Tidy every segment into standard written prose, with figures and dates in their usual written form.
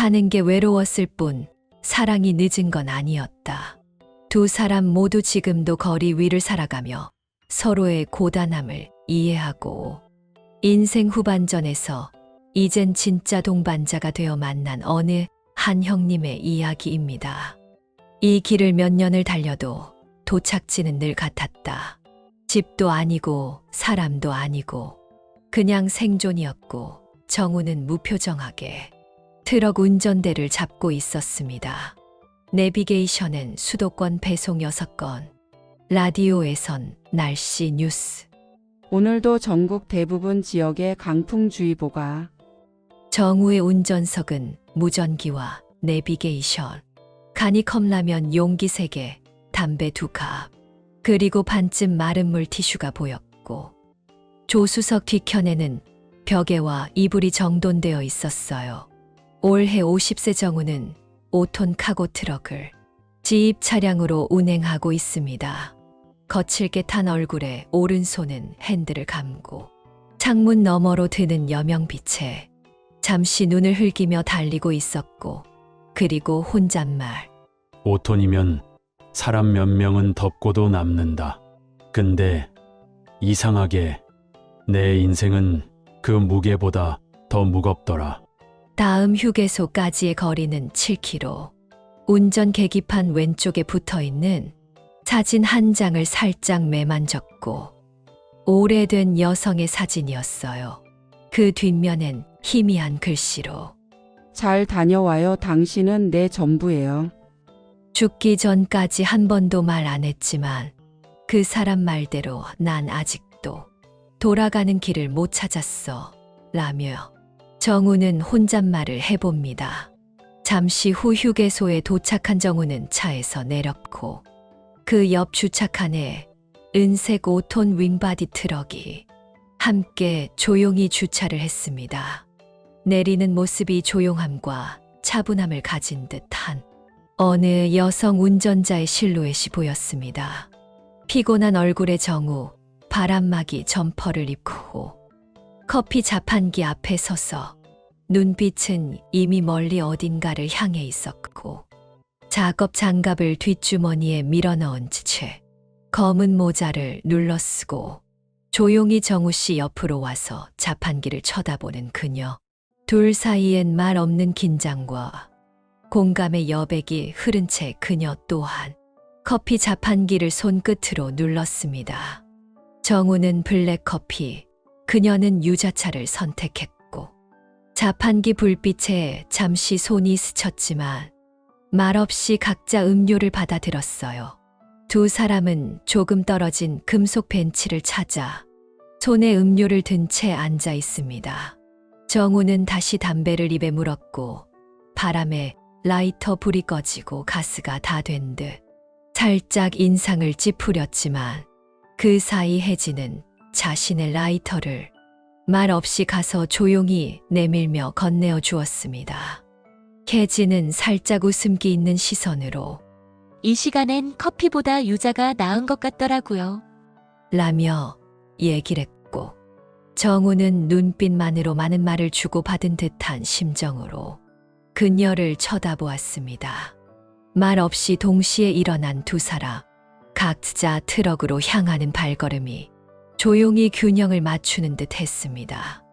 사는 게 외로웠을 뿐 사랑이 늦은 건 아니었다. 두 사람 모두 지금도 거리 위를 살아가며 서로의 고단함을 이해하고 인생 후반전에서 이젠 진짜 동반자가 되어 만난 어느 한 형님의 이야기입니다. 이 길을 몇 년을 달려도 도착지는 늘 같았다. 집도 아니고 사람도 아니고 그냥 생존이었고 정우는 무표정하게 트럭 운전대를 잡고 있었습니다. 내비게이션엔 수도권 배송 6건, 라디오에선 날씨 뉴스. 오늘도 전국 대부분 지역에 강풍주의보가. 정우의 운전석은 무전기와 내비게이션, 간이 컵라면 용기 3개, 담배 2갑, 그리고 반쯤 마른 물티슈가 보였고 조수석 뒤편에는 벽에와 이불이 정돈되어 있었어요. 올해 50세 정우는 5톤 카고 트럭을 지입 차량으로 운행하고 있습니다. 거칠게 탄 얼굴에 오른손은 핸들을 감고 창문 너머로 드는 여명빛에 잠시 눈을 흘기며 달리고 있었고 그리고 혼잣말. 5톤이면 사람 몇 명은 덮고도 남는다. 근데 이상하게 내 인생은 그 무게보다 더 무겁더라. 다음 휴게소까지의 거리는 7km. 운전 계기판 왼쪽에 붙어있는 사진 한 장을 살짝 매만졌고 오래된 여성의 사진이었어요. 그 뒷면엔 희미한 글씨로 잘 다녀와요. 당신은 내 전부예요. 죽기 전까지 한 번도 말 안 했지만 그 사람 말대로 난 아직도 돌아가는 길을 못 찾았어. 라며 정우는 혼잣말을 해봅니다. 잠시 후 휴게소에 도착한 정우는 차에서 내렸고 그 옆 주차칸에 은색 5톤 윙바디 트럭이 함께 조용히 주차를 했습니다. 내리는 모습이 조용함과 차분함을 가진 듯한 어느 여성 운전자의 실루엣이 보였습니다. 피곤한 얼굴의 정우, 바람막이 점퍼를 입고 커피 자판기 앞에 서서 눈빛은 이미 멀리 어딘가를 향해 있었고 작업 장갑을 뒷주머니에 밀어넣은 채 검은 모자를 눌러쓰고 조용히 정우 씨 옆으로 와서 자판기를 쳐다보는 그녀. 둘 사이엔 말 없는 긴장과 공감의 여백이 흐른 채 그녀 또한 커피 자판기를 손끝으로 눌렀습니다. 정우는 블랙커피, 그녀는 유자차를 선택했고 자판기 불빛에 잠시 손이 스쳤지만 말없이 각자 음료를 받아들었어요. 두 사람은 조금 떨어진 금속 벤치를 찾아 손에 음료를 든 채 앉아 있습니다. 정우는 다시 담배를 입에 물었고 바람에 라이터 불이 꺼지고 가스가 다 된 듯 살짝 인상을 찌푸렸지만 그 사이 혜진은 자신의 라이터를 말없이 가서 조용히 내밀며 건네어 주었습니다. 혜진은 살짝 웃음기 있는 시선으로 이 시간엔 커피보다 유자가 나은 것 같더라고요. 라며 얘기를 했고 정우는 눈빛만으로 많은 말을 주고받은 듯한 심정으로 그녀를 쳐다보았습니다. 말없이 동시에 일어난 두 사람, 각자 트럭으로 향하는 발걸음이 조용히 균형을 맞추는 듯 했습니다.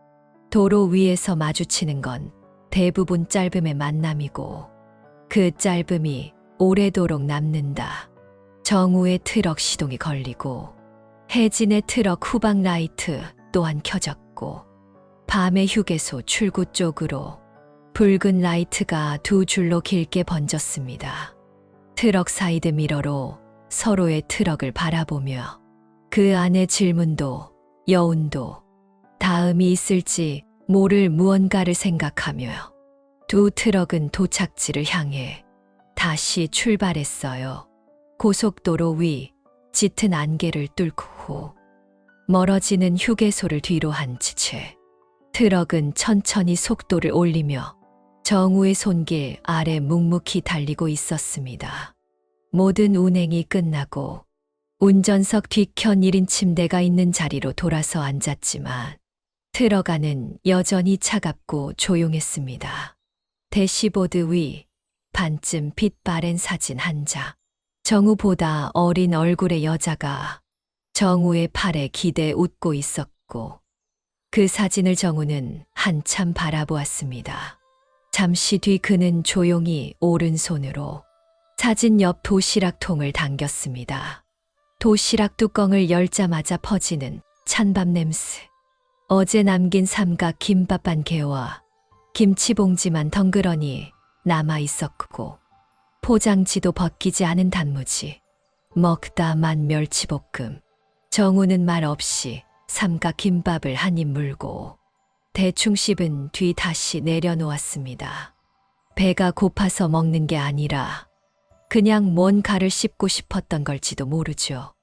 도로 위에서 마주치는 건 대부분 짧음의 만남이고 그 짧음이 오래도록 남는다. 정우의 트럭 시동이 걸리고 혜진의 트럭 후방 라이트 또한 켜졌고 밤의 휴게소 출구 쪽으로 붉은 라이트가 두 줄로 길게 번졌습니다. 트럭 사이드 미러로 서로의 트럭을 바라보며 그 안의 질문도 여운도 다음이 있을지 모를 무언가를 생각하며 두 트럭은 도착지를 향해 다시 출발했어요. 고속도로 위 짙은 안개를 뚫고 멀어지는 휴게소를 뒤로 한 채 트럭은 천천히 속도를 올리며 정우의 손길 아래 묵묵히 달리고 있었습니다. 모든 운행이 끝나고 운전석 뒤편 1인 침대가 있는 자리로 돌아서 앉았지만 트럭 안은 여전히 차갑고 조용했습니다. 대시보드 위 반쯤 빛 바랜 사진 한 장. 정우보다 어린 얼굴의 여자가 정우의 팔에 기대 웃고 있었고 그 사진을 정우는 한참 바라보았습니다. 잠시 뒤 그는 조용히 오른손으로 사진 옆 도시락통을 당겼습니다. 도시락 뚜껑을 열자마자 퍼지는 찬밥 냄새. 어제 남긴 삼각 김밥 한 개와 김치봉지만 덩그러니 남아 있었고 포장지도 벗기지 않은 단무지, 먹다 만 멸치볶음. 정우는 말 없이 삼각 김밥을 한 입 물고 대충 씹은 뒤 다시 내려놓았습니다. 배가 고파서 먹는 게 아니라 그냥 뭔가를 씹고 싶었던 걸지도 모르죠.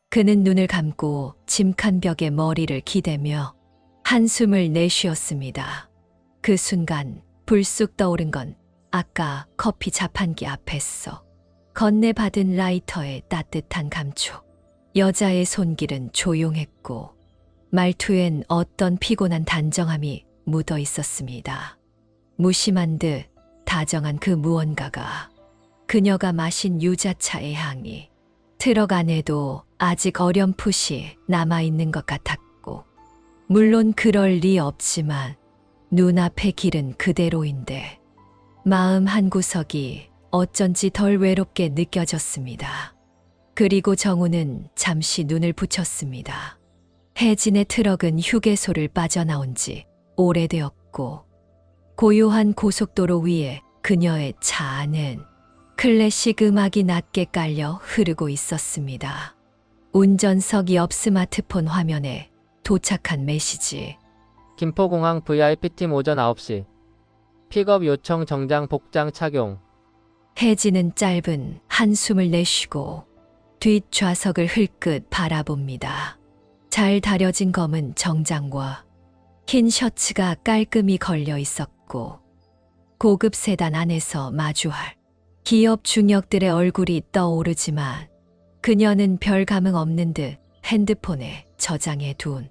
그는 눈을 감고 짐칸 벽에 머리를 기대며 한숨을 내쉬었습니다. 그 순간 불쑥 떠오른 건 아까 커피 자판기 앞에서 건네받은 라이터의 따뜻한 감촉. 여자의 손길은 조용했고 말투엔 어떤 피곤한 단정함이 묻어 있었습니다. 무심한 듯 다정한 그 무언가가 그녀가 마신 유자차의 향이 트럭 안에도 아직 어렴풋이 남아있는 것 같았고 물론 그럴 리 없지만 눈앞의 길은 그대로인데 마음 한구석이 어쩐지 덜 외롭게 느껴졌습니다. 그리고 정우는 잠시 눈을 붙였습니다. 혜진의 트럭은 휴게소를 빠져나온 지 오래되었고 고요한 고속도로 위에 그녀의 차 안은 클래식 음악이 낮게 깔려 흐르고 있었습니다. 운전석 옆 스마트폰 화면에 도착한 메시지. 김포공항 VIP팀 오전 9시. 픽업 요청 정장 복장 착용. 혜진은 짧은 한숨을 내쉬고 뒷좌석을 흘끗 바라봅니다. 잘 다려진 검은 정장과 흰 셔츠가 깔끔히 걸려 있었고 고급 세단 안에서 마주할 기업 중역들의 얼굴이 떠오르지만 그녀는 별 감흥 없는 듯 핸드폰에 저장해 둔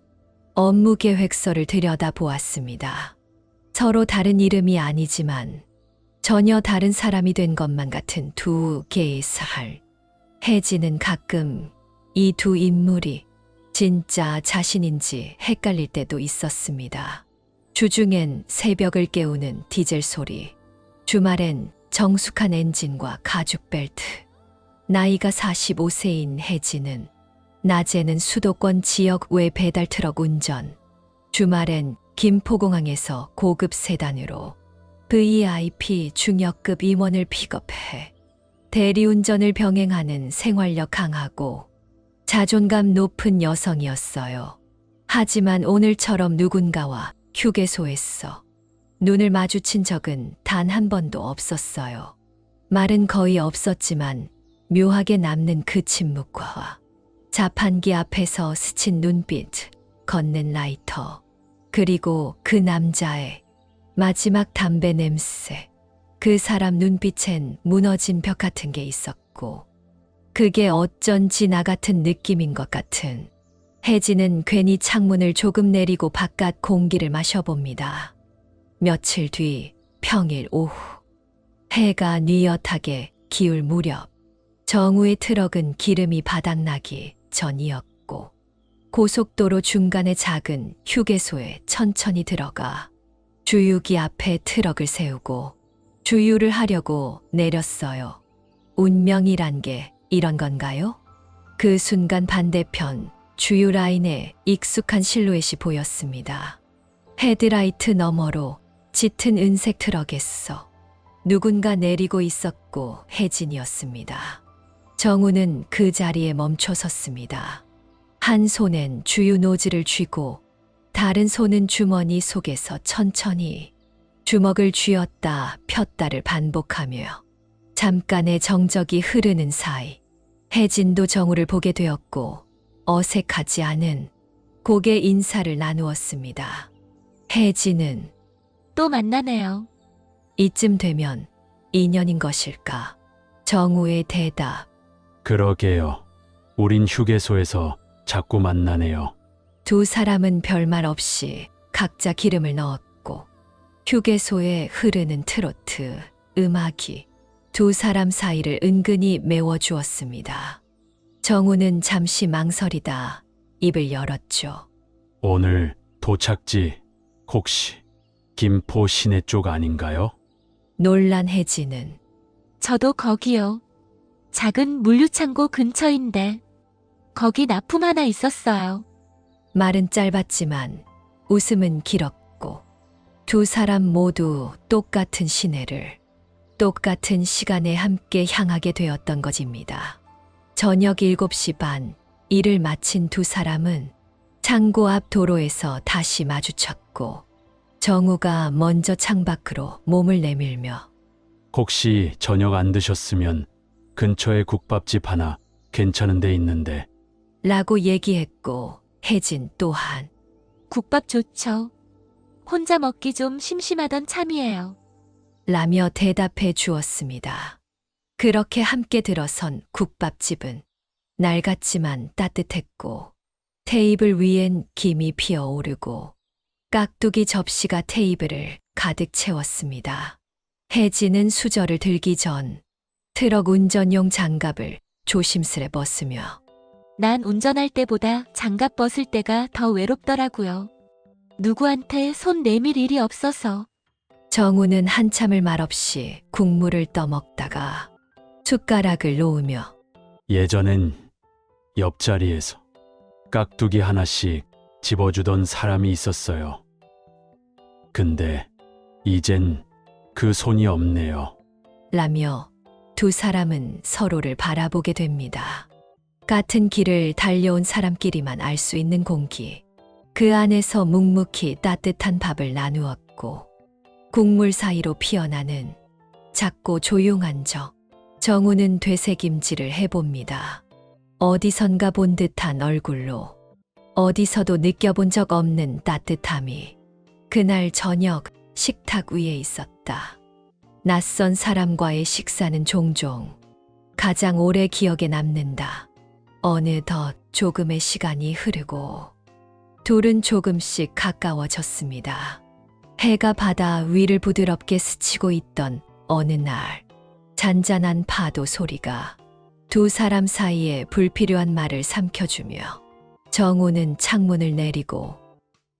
업무 계획서를 들여다보았습니다. 서로 다른 이름이 아니지만 전혀 다른 사람이 된 것만 같은 두 개의 살. 혜진은 가끔 이 두 인물이 진짜 자신인지 헷갈릴 때도 있었습니다. 주중엔 새벽을 깨우는 디젤 소리, 주말엔 정숙한 엔진과 가죽 벨트. 나이가 45세인 혜진은 낮에는 수도권 지역 외 배달 트럭 운전, 주말엔 김포공항에서 고급 세단으로 VIP 중역급 임원을 픽업해 대리운전을 병행하는 생활력 강하고 자존감 높은 여성이었어요. 하지만 오늘처럼 누군가와 휴게소에서 눈을 마주친 적은 단 한 번도 없었어요. 말은 거의 없었지만 묘하게 남는 그 침묵과 자판기 앞에서 스친 눈빛, 걷는 라이터, 그리고 그 남자의 마지막 담배 냄새. 그 사람 눈빛엔 무너진 벽 같은 게 있었고 그게 어쩐지 나 같은 느낌인 것 같은. 혜진은 괜히 창문을 조금 내리고 바깥 공기를 마셔봅니다. 며칠 뒤 평일 오후 해가 뉘엿하게 기울 무렵 정우의 트럭은 기름이 바닥나기 전이었고 고속도로 중간의 작은 휴게소에 천천히 들어가 주유기 앞에 트럭을 세우고 주유를 하려고 내렸어요. 운명이란 게 이런 건가요? 그 순간 반대편 주유 라인에 익숙한 실루엣이 보였습니다. 헤드라이트 너머로 짙은 은색 트럭에서 누군가 내리고 있었고 혜진이었습니다. 정우는 그 자리에 멈춰 섰습니다. 한 손엔 주유 노즐을 쥐고 다른 손은 주머니 속에서 천천히 주먹을 쥐었다 폈다를 반복하며 잠깐의 정적이 흐르는 사이 혜진도 정우를 보게 되었고 어색하지 않은 고개 인사를 나누었습니다. 혜진은 또 만나네요. 이쯤 되면 인연인 것일까? 정우의 대답. 그러게요. 우린 휴게소에서 자꾸 만나네요. 두 사람은 별말 없이 각자 기름을 넣었고 휴게소에 흐르는 트로트 음악이 두 사람 사이를 은근히 메워주었습니다. 정우는 잠시 망설이다 입을 열었죠. 오늘 도착지 혹시 김포 시내 쪽 아닌가요? 놀란 혜진은 저도 거기요. 작은 물류창고 근처인데 거기 납품 하나 있었어요. 말은 짧았지만 웃음은 길었고 두 사람 모두 똑같은 시내를 똑같은 시간에 함께 향하게 되었던 것입니다. 저녁 7시 반 일을 마친 두 사람은 창고 앞 도로에서 다시 마주쳤고 정우가 먼저 창밖으로 몸을 내밀며 혹시 저녁 안 드셨으면 근처에 국밥집 하나 괜찮은 데 있는데 라고 얘기했고 혜진 또한 국밥 좋죠. 혼자 먹기 좀 심심하던 참이에요. 라며 대답해 주었습니다. 그렇게 함께 들어선 국밥집은 낡았지만 따뜻했고 테이블 위엔 김이 피어오르고 깍두기 접시가 테이블을 가득 채웠습니다. 혜진은 수저를 들기 전 트럭 운전용 장갑을 조심스레 벗으며 난 운전할 때보다 장갑 벗을 때가 더 외롭더라고요. 누구한테 손 내밀 일이 없어서. 정우는 한참을 말없이 국물을 떠먹다가 숟가락을 놓으며 예전엔 옆자리에서 깍두기 하나씩 집어주던 사람이 있었어요. 근데 이젠 그 손이 없네요. 라며 두 사람은 서로를 바라보게 됩니다. 같은 길을 달려온 사람끼리만 알 수 있는 공기. 그 안에서 묵묵히 따뜻한 밥을 나누었고 국물 사이로 피어나는 작고 조용한 적. 정우는 되새김질을 해봅니다. 어디선가 본 듯한 얼굴로 어디서도 느껴본 적 없는 따뜻함이 그날 저녁 식탁 위에 있었다. 낯선 사람과의 식사는 종종 가장 오래 기억에 남는다. 어느덧 조금의 시간이 흐르고 둘은 조금씩 가까워졌습니다. 해가 바다 위를 부드럽게 스치고 있던 어느 날 잔잔한 파도 소리가 두 사람 사이에 불필요한 말을 삼켜주며 정우는 창문을 내리고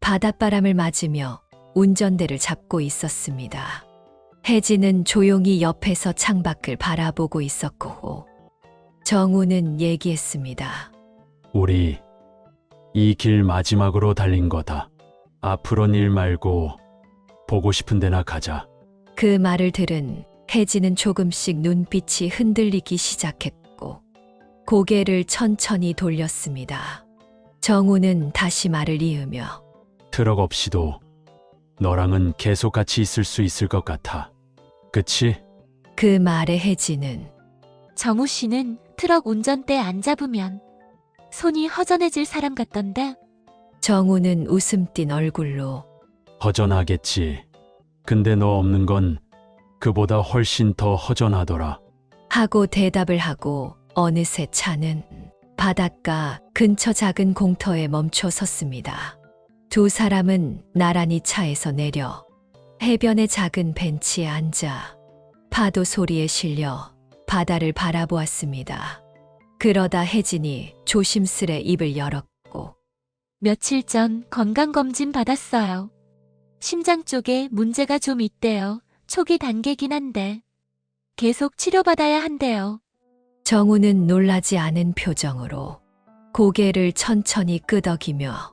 바닷바람을 맞으며 운전대를 잡고 있었습니다. 혜진은 조용히 옆에서 창밖을 바라보고 있었고 정우는 얘기했습니다. 우리 이 길 마지막으로 달린 거다. 앞으론 일 말고 보고 싶은 데나 가자. 그 말을 들은 혜진은 조금씩 눈빛이 흔들리기 시작했고 고개를 천천히 돌렸습니다. 정우는 다시 말을 이으며 트럭 없이도 너랑은 계속 같이 있을 수 있을 것 같아. 그치? 그 말에 혜진은 정우 씨는 트럭 운전대 안 잡으면 손이 허전해질 사람 같던데. 정우는 웃음 띤 얼굴로 허전하겠지. 근데 너 없는 건 그보다 훨씬 더 허전하더라. 하고 대답을 하고 어느새 차는 바닷가 근처 작은 공터에 멈춰 섰습니다. 두 사람은 나란히 차에서 내려 해변의 작은 벤치에 앉아 파도 소리에 실려 바다를 바라보았습니다. 그러다 혜진이 조심스레 입을 열었고 며칠 전 건강검진 받았어요. 심장 쪽에 문제가 좀 있대요. 초기 단계긴 한데 계속 치료받아야 한대요. 정우는 놀라지 않은 표정으로 고개를 천천히 끄덕이며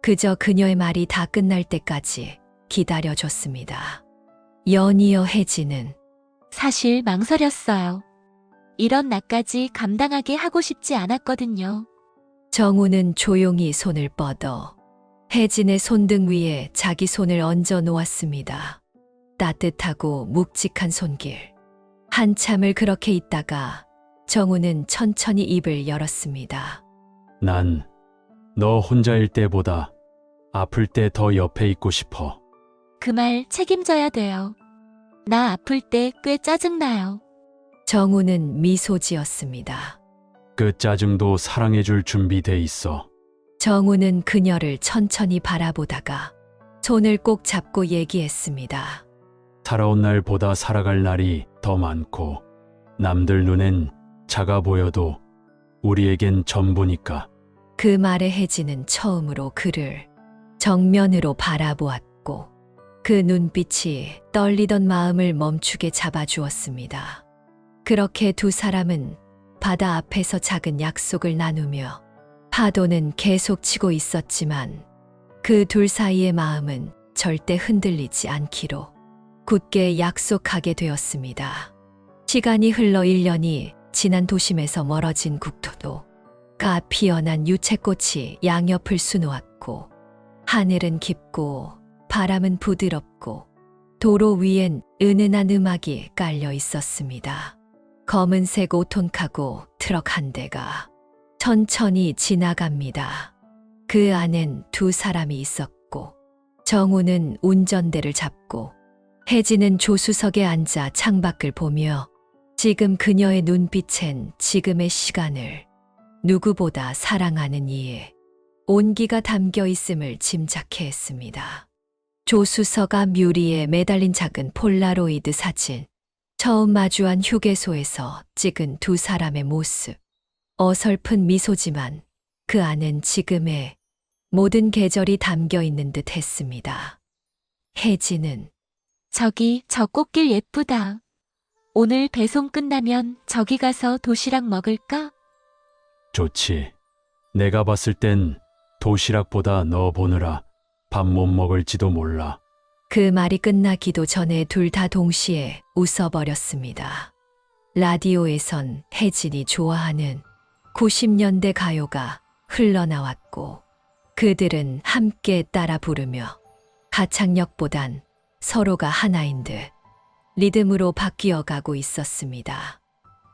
그저 그녀의 말이 다 끝날 때까지 기다려줬습니다. 연이어 혜진은 사실 망설였어요. 이런 나까지 감당하게 하고 싶지 않았거든요. 정우는 조용히 손을 뻗어 혜진의 손등 위에 자기 손을 얹어 놓았습니다. 따뜻하고 묵직한 손길. 한참을 그렇게 있다가 정우는 천천히 입을 열었습니다. 난 너 혼자일 때보다 아플 때 더 옆에 있고 싶어. 그 말 책임져야 돼요. 나 아플 때 꽤 짜증나요. 정우는 미소 지었습니다. 그 짜증도 사랑해줄 준비돼 있어. 정우는 그녀를 천천히 바라보다가 손을 꼭 잡고 얘기했습니다. 살아온 날보다 살아갈 날이 더 많고 남들 눈엔 작아 보여도 우리에겐 전부니까. 그 말에 혜진은 처음으로 그를 정면으로 바라보았고 그 눈빛이 떨리던 마음을 멈추게 잡아주었습니다. 그렇게 두 사람은 바다 앞에서 작은 약속을 나누며 파도는 계속 치고 있었지만 그 둘 사이의 마음은 절대 흔들리지 않기로 굳게 약속하게 되었습니다. 시간이 흘러 1년이 지난 도심에서 멀어진 국토도가 피어난 유채꽃이 양옆을 수놓았고 하늘은 깊고 바람은 부드럽고 도로 위엔 은은한 음악이 깔려 있었습니다. 검은색 오톤카고 트럭 한 대가 천천히 지나갑니다. 그 안엔 두 사람이 있었고 정우는 운전대를 잡고 혜진은 조수석에 앉아 창밖을 보며 지금 그녀의 눈빛엔 지금의 시간을 누구보다 사랑하는 이의 온기가 담겨 있음을 짐작해 했습니다. 조수석 앞 유리에 매달린 작은 폴라로이드 사진, 처음 마주한 휴게소에서 찍은 두 사람의 모습, 어설픈 미소지만 그 안엔 지금의 모든 계절이 담겨 있는 듯 했습니다. 혜진은 저기 저 꽃길 예쁘다. 오늘 배송 끝나면 저기 가서 도시락 먹을까? 좋지. 내가 봤을 땐 도시락보다 너 보느라 밥 못 먹을지도 몰라. 그 말이 끝나기도 전에 둘 다 동시에 웃어버렸습니다. 라디오에선 혜진이 좋아하는 90년대 가요가 흘러나왔고 그들은 함께 따라 부르며 가창력보단 서로가 하나인 듯 리듬으로 바뀌어 가고 있었습니다.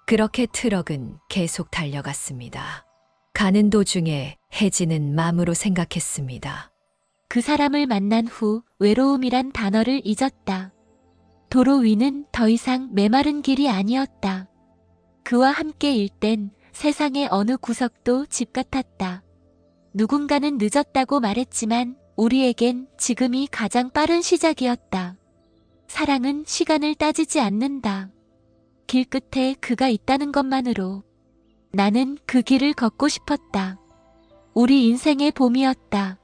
그렇게 트럭은 계속 달려갔습니다. 가는 도중에 혜진은 마음으로 생각했습니다. 그 사람을 만난 후 외로움이란 단어를 잊었다. 도로 위는 더 이상 메마른 길이 아니었다. 그와 함께일 땐 세상의 어느 구석도 집 같았다. 누군가는 늦었다고 말했지만 우리에겐 지금이 가장 빠른 시작이었다. 사랑은 시간을 따지지 않는다. 길 끝에 그가 있다는 것만으로 나는 그 길을 걷고 싶었다. 우리 인생의 봄이었다.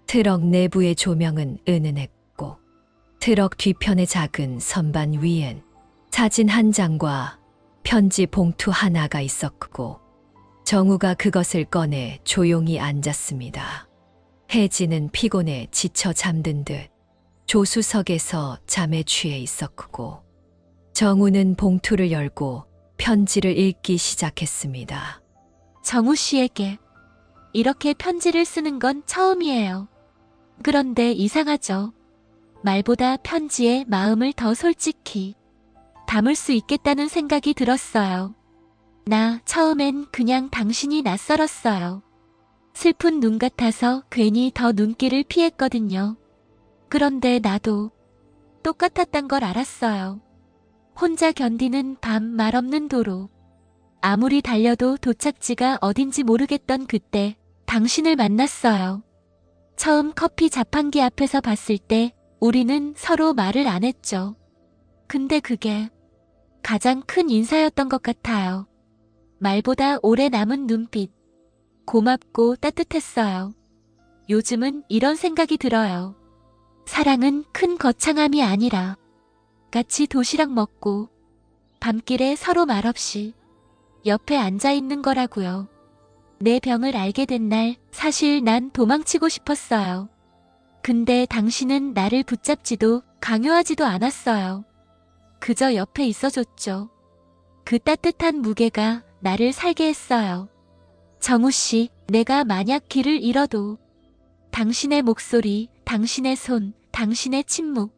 트럭 내부의 조명은 은은했고 트럭 뒤편의 작은 선반 위엔 사진 한 장과 편지 봉투 하나가 있었고 정우가 그것을 꺼내 조용히 앉았습니다. 혜진은 피곤해 지쳐 잠든 듯 조수석에서 잠에 취해 있었고 정우는 봉투를 열고 편지를 읽기 시작했습니다. 정우 씨에게 이렇게 편지를 쓰는 건 처음이에요. 그런데 이상하죠. 말보다 편지에 마음을 더 솔직히 담을 수 있겠다는 생각이 들었어요. 나 처음엔 그냥 당신이 낯설었어요. 슬픈 눈 같아서 괜히 더 눈길을 피했거든요. 그런데 나도 똑같았단 걸 알았어요. 혼자 견디는 밤 말없는 도로. 아무리 달려도 도착지가 어딘지 모르겠던 그때 당신을 만났어요. 처음 커피 자판기 앞에서 봤을 때 우리는 서로 말을 안 했죠. 근데 그게 가장 큰 인사였던 것 같아요. 말보다 오래 남은 눈빛. 고맙고 따뜻했어요. 요즘은 이런 생각이 들어요. 사랑은 큰 거창함이 아니라 같이 도시락 먹고 밤길에 서로 말없이 옆에 앉아 있는 거라고요. 내 병을 알게 된 날 사실 난 도망치고 싶었어요. 근데 당신은 나를 붙잡지도 강요하지도 않았어요. 그저 옆에 있어줬죠. 그 따뜻한 무게가 나를 살게 했어요. 정우 씨, 내가 만약 길을 잃어도 당신의 목소리, 당신의 손, 당신의 침묵,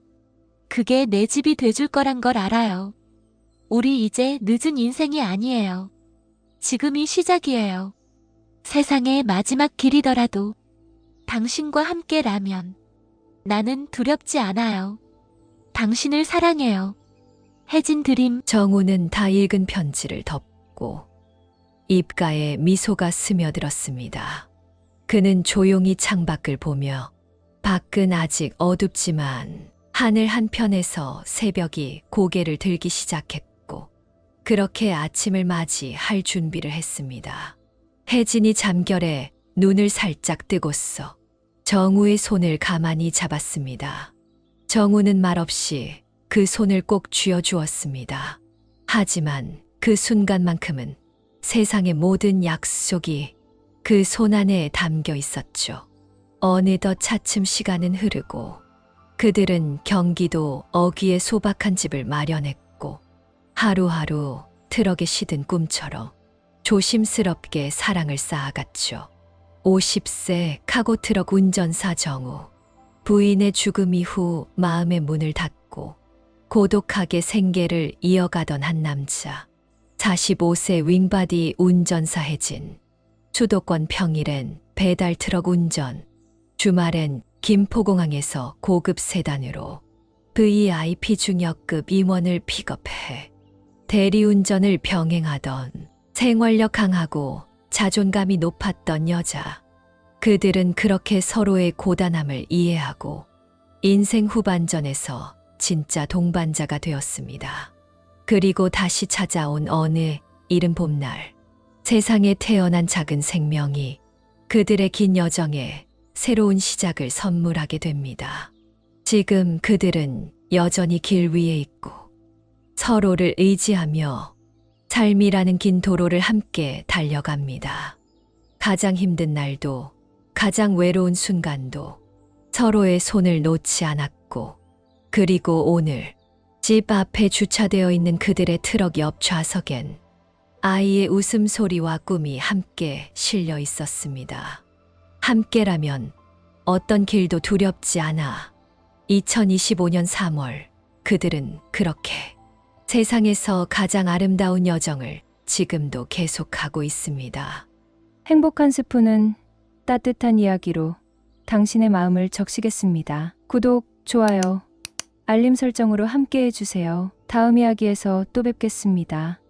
그게 내 집이 돼줄 거란 걸 알아요. 우리 이제 늦은 인생이 아니에요. 지금이 시작이에요. 세상의 마지막 길이더라도 당신과 함께라면 나는 두렵지 않아요. 당신을 사랑해요. 혜진 드림. 정우는 다 읽은 편지를 덮고 입가에 미소가 스며들었습니다. 그는 조용히 창밖을 보며 밖은 아직 어둡지만 하늘 한편에서 새벽이 고개를 들기 시작했고 그렇게 아침을 맞이할 준비를 했습니다. 혜진이 잠결에 눈을 살짝 뜨고서 정우의 손을 가만히 잡았습니다. 정우는 말없이 그 손을 꼭 쥐어주었습니다. 하지만 그 순간만큼은 세상의 모든 약속이 그 손 안에 담겨 있었죠. 어느덧 차츰 시간은 흐르고 그들은 경기도 어귀에 소박한 집을 마련했고 하루하루 트럭에 시든 꿈처럼 조심스럽게 사랑을 쌓아갔죠. 50세 카고트럭 운전사 정우. 부인의 죽음 이후 마음의 문을 닫고 고독하게 생계를 이어가던 한 남자. 45세 윙바디 운전사 혜진. 수도권 평일엔 배달 트럭 운전, 주말엔 김포공항에서 고급 세단으로 VIP 중역급 임원을 픽업해 대리운전을 병행하던 생활력 강하고 자존감이 높았던 여자. 그들은 그렇게 서로의 고단함을 이해하고 인생 후반전에서 진짜 동반자가 되었습니다. 그리고 다시 찾아온 어느 이른 봄날, 세상에 태어난 작은 생명이 그들의 긴 여정에 새로운 시작을 선물하게 됩니다. 지금 그들은 여전히 길 위에 있고 서로를 의지하며 삶이라는 긴 도로를 함께 달려갑니다. 가장 힘든 날도 가장 외로운 순간도 서로의 손을 놓지 않았고 그리고 오늘 집 앞에 주차되어 있는 그들의 트럭 옆 좌석엔 아이의 웃음소리와 꿈이 함께 실려 있었습니다. 함께라면 어떤 길도 두렵지 않아. 2025년 3월 그들은 그렇게 세상에서 가장 아름다운 여정을 지금도 계속하고 있습니다. 행복한 스푼은 따뜻한 이야기로 당신의 마음을 적시겠습니다. 구독, 좋아요, 알림 설정으로 함께 해주세요. 다음 이야기에서 또 뵙겠습니다.